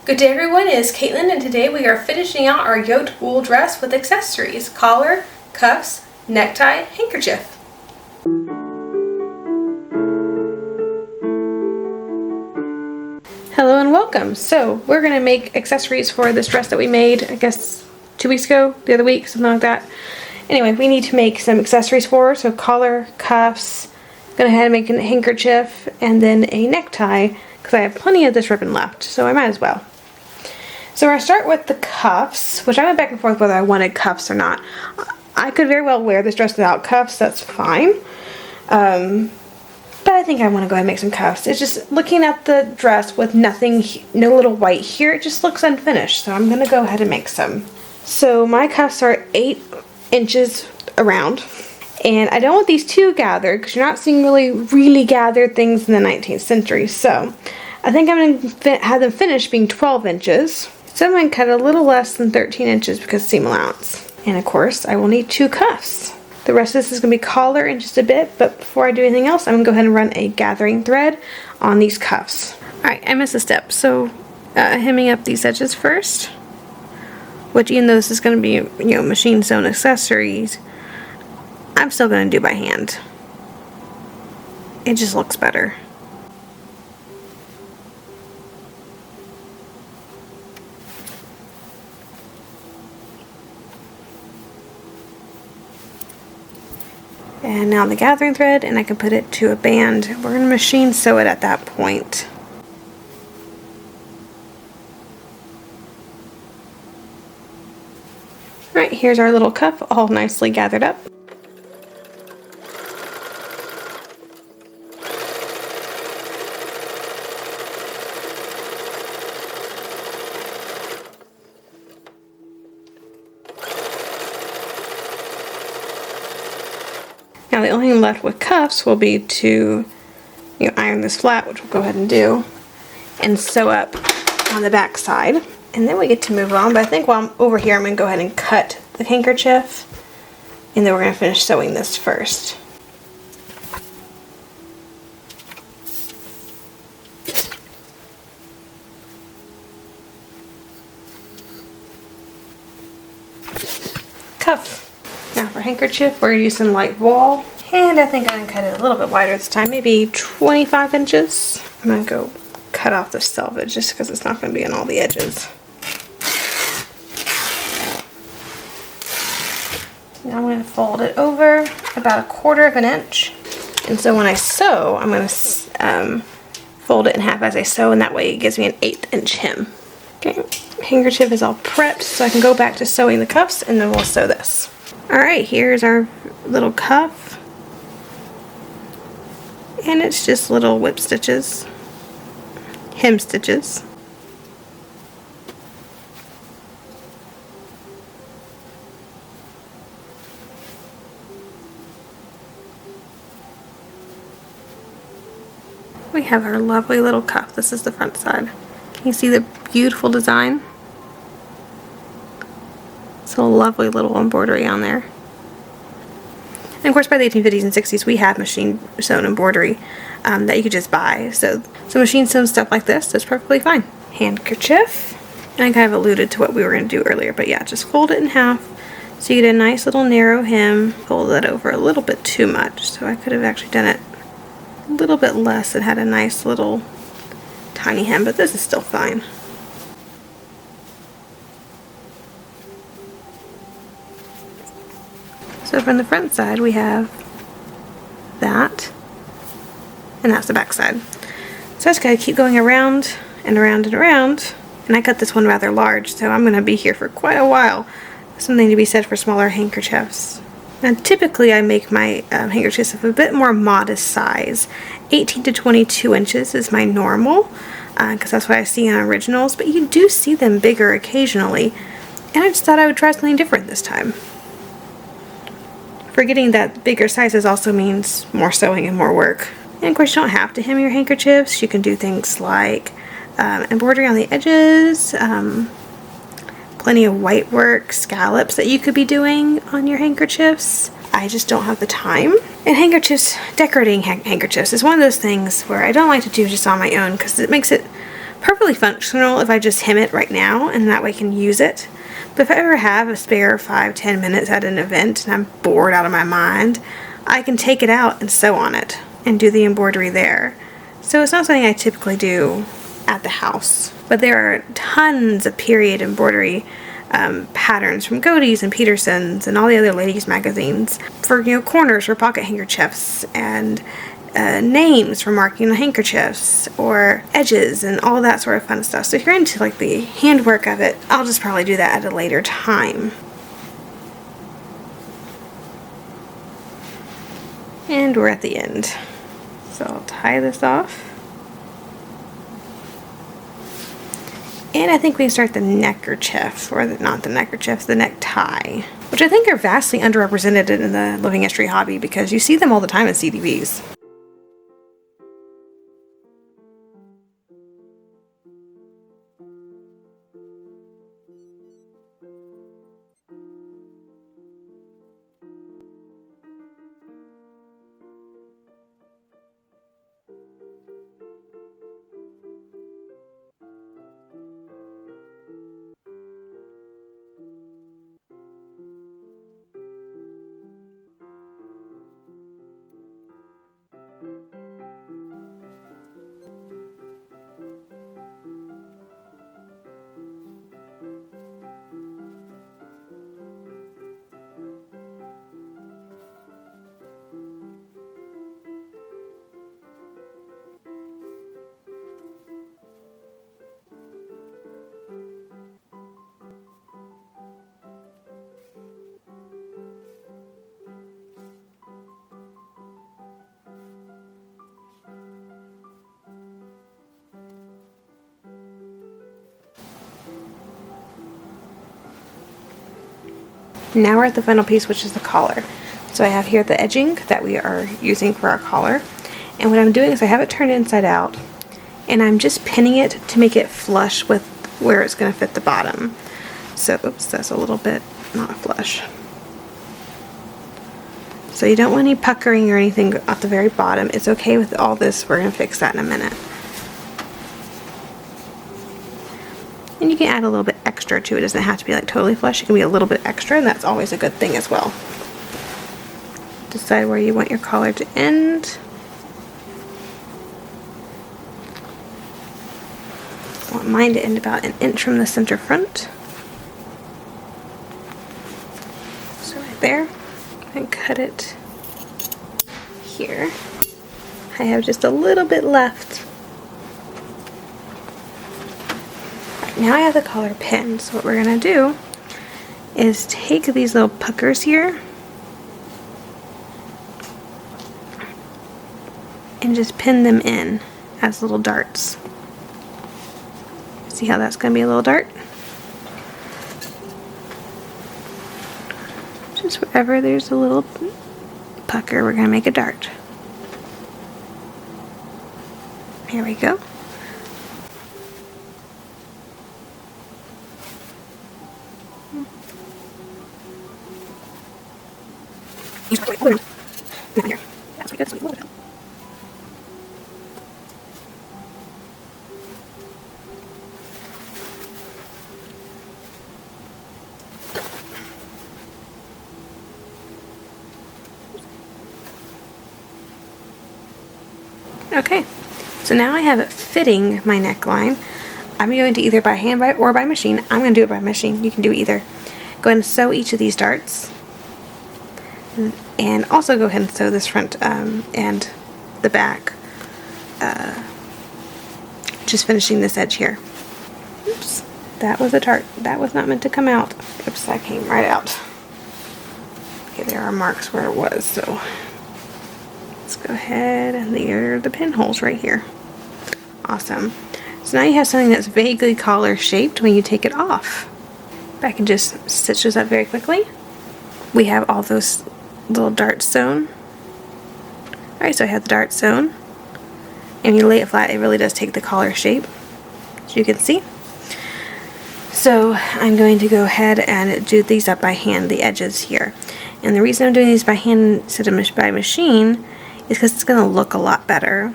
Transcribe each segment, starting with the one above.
Good day everyone, it is Caitlin and today we are finishing out our yoked wool dress with accessories, collar, cuffs, necktie, handkerchief. Hello and welcome. So we're going to make accessories for this dress that we made, I guess 2 weeks ago, the other week, something like that. Anyway, we need to make some accessories for her, so collar, cuffs, go ahead and make a handkerchief, and then a necktie, because I have plenty of this ribbon left, so I might as well. So we're going to start with the cuffs, which I went back and forth whether I wanted cuffs or not. I could very well wear this dress without cuffs, that's fine. But I think I want to go ahead and make some cuffs. It's just looking at the dress with nothing, no little white here, it just looks unfinished. So I'm going to go ahead and make some. So my cuffs are 8 inches around. And I don't want these too gathered because you're not seeing really gathered things in the 19th century. So I think I'm going to have them finished being 12 inches. So I'm going to cut a little less than 13 inches because seam allowance. And of course, I will need 2 cuffs. The rest of this is going to be collar in just a bit, but before I do anything else, I'm going to go ahead and run a gathering thread on these cuffs. Alright, I missed a step. So hemming up these edges first, which even though this is going to be, machine sewn accessories, I'm still going to do by hand. It just looks better. And now the gathering thread, and I can put it to a band. We're going to machine sew it at that point. Alright, here's our little cuff all nicely gathered up. Now the only thing left with cuffs will be to iron this flat, which we'll go ahead and do, and sew up on the back side. And then we get to move on, but I think while I'm over here I'm going to go ahead and cut the handkerchief, and then we're going to finish sewing this first. Cuff. Now for handkerchief, we're going to use some light voile, and I think I'm going to cut it a little bit wider this time, maybe 25 inches. I'm going to go cut off the selvage just because it's not going to be on all the edges. Now I'm going to fold it over about 1/4 inch, and so when I sew, I'm going to fold it in half as I sew, and that way it gives me an 1/8 inch hem. Okay, handkerchief is all prepped, so I can go back to sewing the cuffs, and then we'll sew this. Alright, here's our little cuff, and it's just little whip stitches, hem stitches. We have our lovely little cuff. This is the front side. Can you see the beautiful design? It's a lovely little embroidery on there. And of course by the 1850s and 60s we had machine sewn embroidery that you could just buy. So machine sewn stuff like this is perfectly fine. Handkerchief. And I kind of alluded to what we were going to do earlier, but yeah, just fold it in half so you get a nice little narrow hem. Fold that over a little bit too much, so I could have actually done it a little bit less and had a nice little tiny hem, but this is still fine. So from the front side we have that, and that's the back side. So I just gotta keep going around and around and around, and I cut this one rather large, so I'm gonna be here for quite a while. Something to be said for smaller handkerchiefs. Now typically I make my handkerchiefs of a bit more modest size. 18 to 22 inches is my normal, because that's what I see on originals, but you do see them bigger occasionally, and I just thought I would try something different this time. Forgetting that bigger sizes also means more sewing and more work. And of course you don't have to hem your handkerchiefs. You can do things like embroidery on the edges, plenty of white work, scallops that you could be doing on your handkerchiefs. I just don't have the time. And handkerchiefs, decorating handkerchiefs is one of those things where I don't like to do just on my own because it makes it perfectly functional if I just hem it right now, and that way I can use it. But if I ever have a spare 5-10 minutes at an event and I'm bored out of my mind, I can take it out and sew on it and do the embroidery there. So it's not something I typically do at the house. But there are tons of period embroidery patterns from Godey's and Peterson's and all the other ladies magazines for, you know, corners for pocket handkerchiefs, and names for marking the handkerchiefs, or edges and all that sort of fun stuff. So if you're into like the handwork of it, I'll just probably do that at a later time. And we're at the end. So I'll tie this off. And I think we start the neckerchief, or not the neckerchief, the necktie, which I think are vastly underrepresented in the living history hobby because you see them all the time in CDVs. Now we're at the final piece, which is the collar. So I have here the edging that we are using for our collar. And what I'm doing is I have it turned inside out, and I'm just pinning it to make it flush with where it's going to fit the bottom. So, oops, that's a little bit not flush. So you don't want any puckering or anything at the very bottom. It's okay with all this. We're going to fix that in a minute. And you can add a little bit extra to it. It doesn't have to be like totally flush. It can be a little bit extra, and that's always a good thing as well. Decide where you want your collar to end. I want mine to end about 1 inch from the center front. So right there. And cut it here. I have just a little bit left. Now I have the collar pinned, so what we're going to do is take these little puckers here and just pin them in as little darts. See how that's going to be a little dart? Just wherever there's a little pucker, we're going to make a dart. Here we go. Okay, so now I have it fitting my neckline. I'm going to either by hand or by machine. I'm going to do it by machine. You can do either. Go ahead and sew each of these darts. And also go ahead and sew this front and the back. Just finishing this edge here. Oops, that was a dart. That was not meant to come out. Oops, that came right out. Okay, there are marks where it was, so let's go ahead, and there are the pinholes right here. Awesome. So now you have something that's vaguely collar shaped when you take it off. I can just stitch this up very quickly. We have all those little darts sewn. Alright, so I have the dart sewn. And you lay it flat, it really does take the collar shape, as you can see. So I'm going to go ahead and do these up by hand, the edges here. And the reason I'm doing these by hand instead of by machine is because it's going to look a lot better.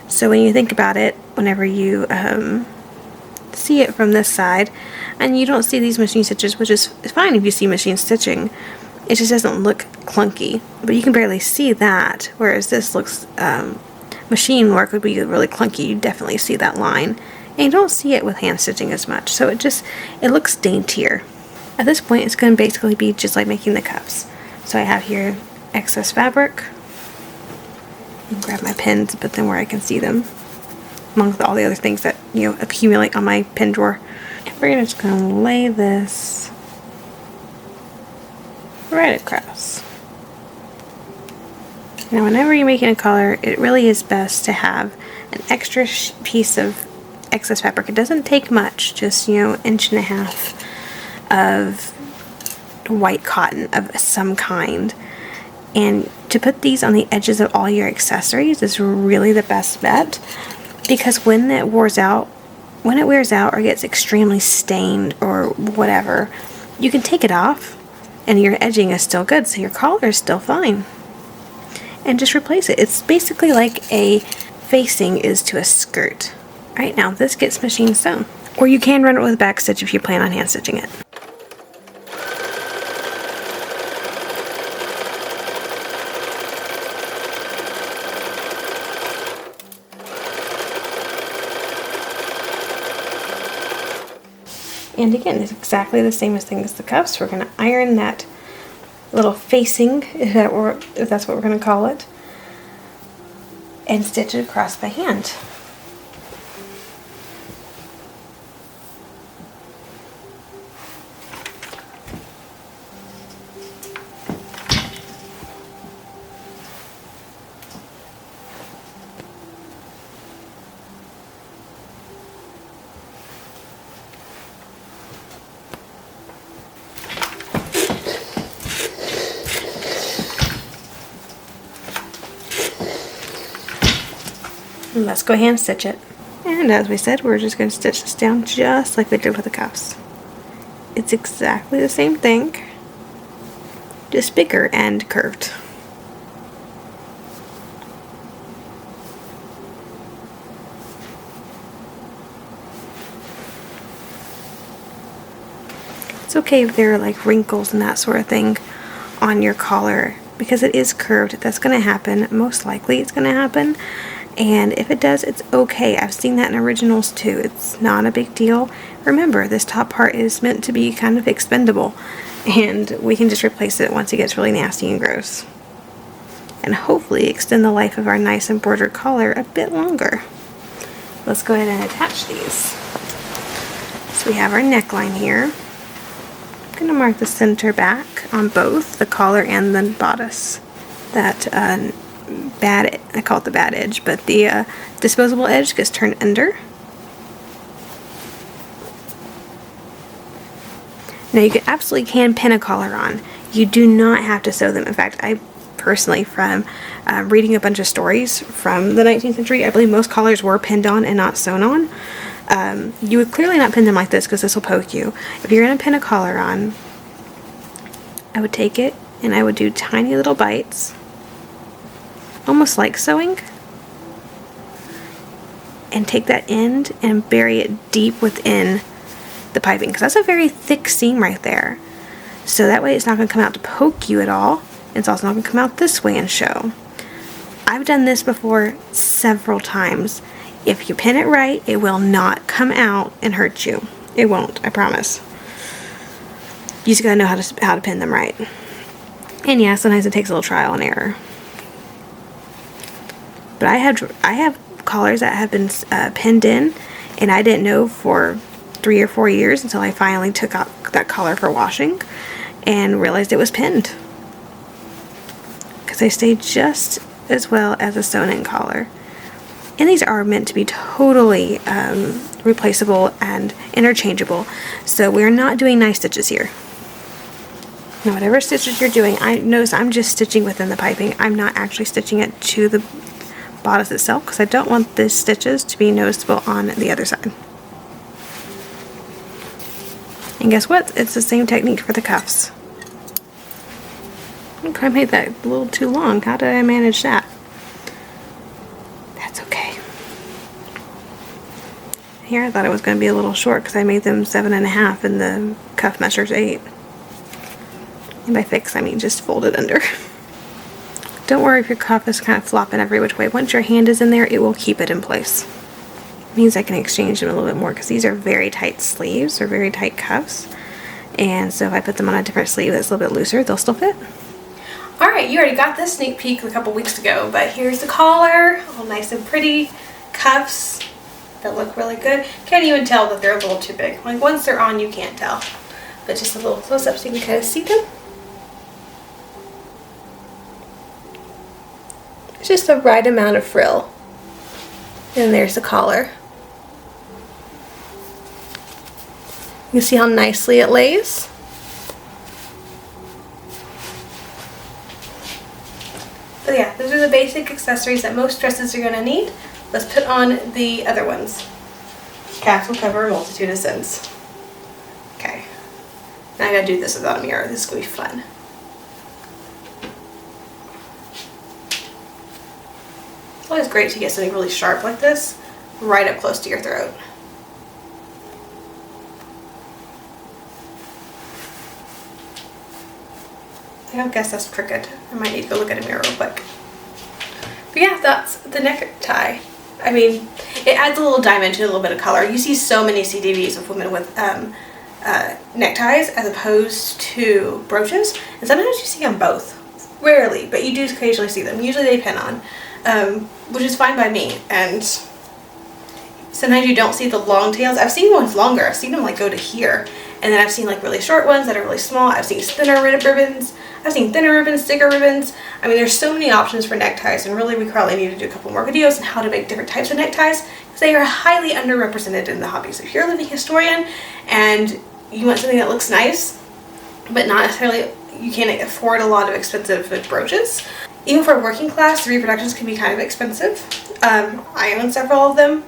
So when you think about it, whenever you see it from this side, and you don't see these machine stitches, which is fine if you see machine stitching. It just doesn't look clunky, but you can barely see that, whereas this looks, machine work would be really clunky. You definitely see that line, and you don't see it with hand stitching as much, so it looks daintier. At this point, it's going to basically be just like making the cuffs. So I have here excess fabric. And grab my pins, put them where I can see them, along with all the other things that, you know, accumulate on my pin drawer. And we're just going to lay this right across. Now, whenever you're making a collar, it really is best to have an extra piece of excess fabric. It doesn't take much, just, you know, 1.5 inches of white cotton of some kind. And to put these on the edges of all your accessories is really the best bet, because when it wears out or gets extremely stained or whatever, you can take it off and your edging is still good, so your collar is still fine. And just replace it. It's basically like a facing is to a skirt. Alright, now this gets machine sewn. Or you can run it with a back stitch if you plan on hand stitching it. And again, it's exactly the same thing as the cuffs. We're going to iron that little facing, if that's what we're going to call it, and stitch it across by hand. And let's go hand stitch it. And as we said, we're just going to stitch this down just like we did with the cuffs. It's exactly the same thing, just bigger and curved. It's okay if there are like wrinkles and that sort of thing on your collar, because it is curved. That's going to happen. Most likely it's going to happen. And if it does, it's okay. I've seen that in originals too. It's not a big deal. Remember, this top part is meant to be kind of expendable, and we can just replace it once it gets really nasty and gross. And hopefully extend the life of our nice embroidered collar a bit longer. Let's go ahead and attach these. So we have our neckline here. I'm going to mark the center back on both the collar and the bodice. That I call it the bad edge, but the disposable edge gets turned under. Now you absolutely can pin a collar on. You do not have to sew them. In fact, I personally, from reading a bunch of stories from the 19th century, I believe most collars were pinned on and not sewn on. You would clearly not pin them like this, because this will poke you. If you're going to pin a collar on, I would take it and I would do tiny little bites, almost like sewing, and take that end and bury it deep within the piping, because that's a very thick seam right there. So that way it's not going to come out to poke you at all. It's also not going to come out this way and show. I've done this before several times. If you pin it right, it will not come out and hurt you. It won't, I promise. You just gotta know how to pin them right. And yeah, sometimes it takes a little trial and error. But I have collars that have been pinned in, and I didn't know for 3 or 4 years until I finally took out that collar for washing and realized it was pinned, because they stay just as well as a sewn-in collar. And these are meant to be totally replaceable and interchangeable, so we're not doing nice stitches here. Now, whatever stitches you're doing, I notice I'm just stitching within the piping. I'm not actually stitching it to the bodice itself, because I don't want the stitches to be noticeable on the other side. And guess what? It's the same technique for the cuffs. Look, I made that a little too long. How did I manage that? That's okay. Here I thought it was going to be a little short because I made them 7.5 and the cuff measures 8. And by fix I mean just fold it under. Don't worry if your cuff is kind of flopping every which way. Once your hand is in there, it will keep it in place. It means I can exchange them a little bit more because these are very tight sleeves or very tight cuffs. And so if I put them on a different sleeve that's a little bit looser, they'll still fit. Alright, you already got this sneak peek a couple weeks ago, but here's the collar, all nice and pretty. Cuffs that look really good. Can't even tell that they're a little too big. Like once they're on, you can't tell. But just a little close up so you can kind of see them. It's just the right amount of frill. And there's the collar. You can see how nicely it lays. So yeah, those are the basic accessories that most dresses are going to need. Let's put on the other ones. Caps will cover a multitude of sins. Okay. Now I gotta do this without a mirror. This is going to be fun. It's always great to get something really sharp like this right up close to your throat. I guess that's crooked. I might need to go look at a mirror real quick. But yeah, that's the necktie. I mean, it adds a little dimension, a little bit of color. You see so many CDVs of women with neckties as opposed to brooches. And sometimes you see them both. Rarely, but you do occasionally see them. Usually they pin on, which is fine by me. And sometimes you don't see the long tails. I've seen ones longer. I've seen them like go to here. And then I've seen like really short ones that are really small. I've seen thinner ribbons. I've seen thinner ribbons, thicker ribbons. I mean, there's so many options for neckties, and really we probably need to do a couple more videos on how to make different types of neckties because they are highly underrepresented in the hobby. So if you're a living historian and you want something that looks nice, but not necessarily, you can't afford a lot of expensive brooches. Even for working class, the reproductions can be kind of expensive. I own several of them.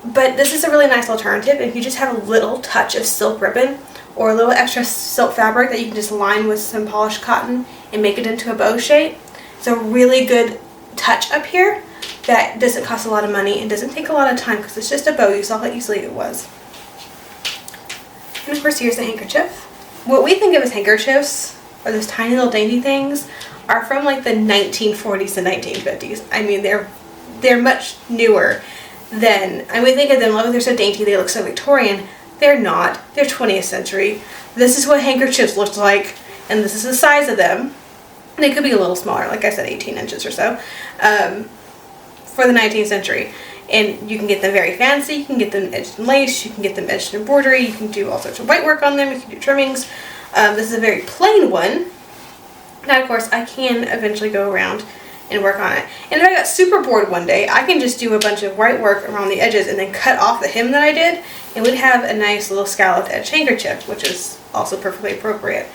But this is a really nice alternative if you just have a little touch of silk ribbon or a little extra silk fabric that you can just line with some polished cotton and make it into a bow shape. It's a really good touch up here that doesn't cost a lot of money and doesn't take a lot of time because it's just a bow. You saw how easily it was. And of course here's the handkerchief. What we think of as handkerchiefs, or those tiny little dainty things, are from like the 1940s to 1950s. I mean, they're much newer than, and we think of them, oh, they're so dainty, they look so Victorian. They're not. They're 20th century. This is what handkerchiefs looked like, and this is the size of them. They could be a little smaller, like I said, 18 inches or so, for the 19th century. And you can get them very fancy. You can get them edged in lace. You can get them edged in embroidery. You can do all sorts of white work on them. You can do trimmings. This is a very plain one. Now, of course, I can eventually go around and work on it. And if I got super bored one day, I can just do a bunch of white work around the edges and then cut off the hem that I did, and we'd have a nice little scalloped edge handkerchief, which is also perfectly appropriate.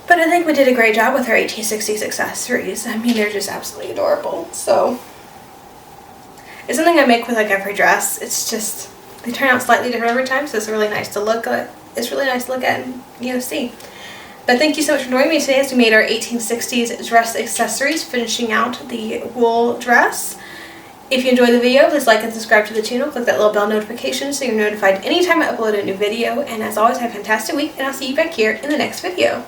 But I think we did a great job with our 1860s accessories. I mean, they're just absolutely adorable. So it's something I make with like every dress. It's just, they turn out slightly different every time, so it's really nice to look at. It's really nice to look at and see. But thank you so much for joining me today as we made our 1860s dress accessories, finishing out the wool dress. If you enjoyed the video, please like and subscribe to the channel. Click that little bell notification so you're notified anytime I upload a new video. And as always, have a fantastic week, and I'll see you back here in the next video.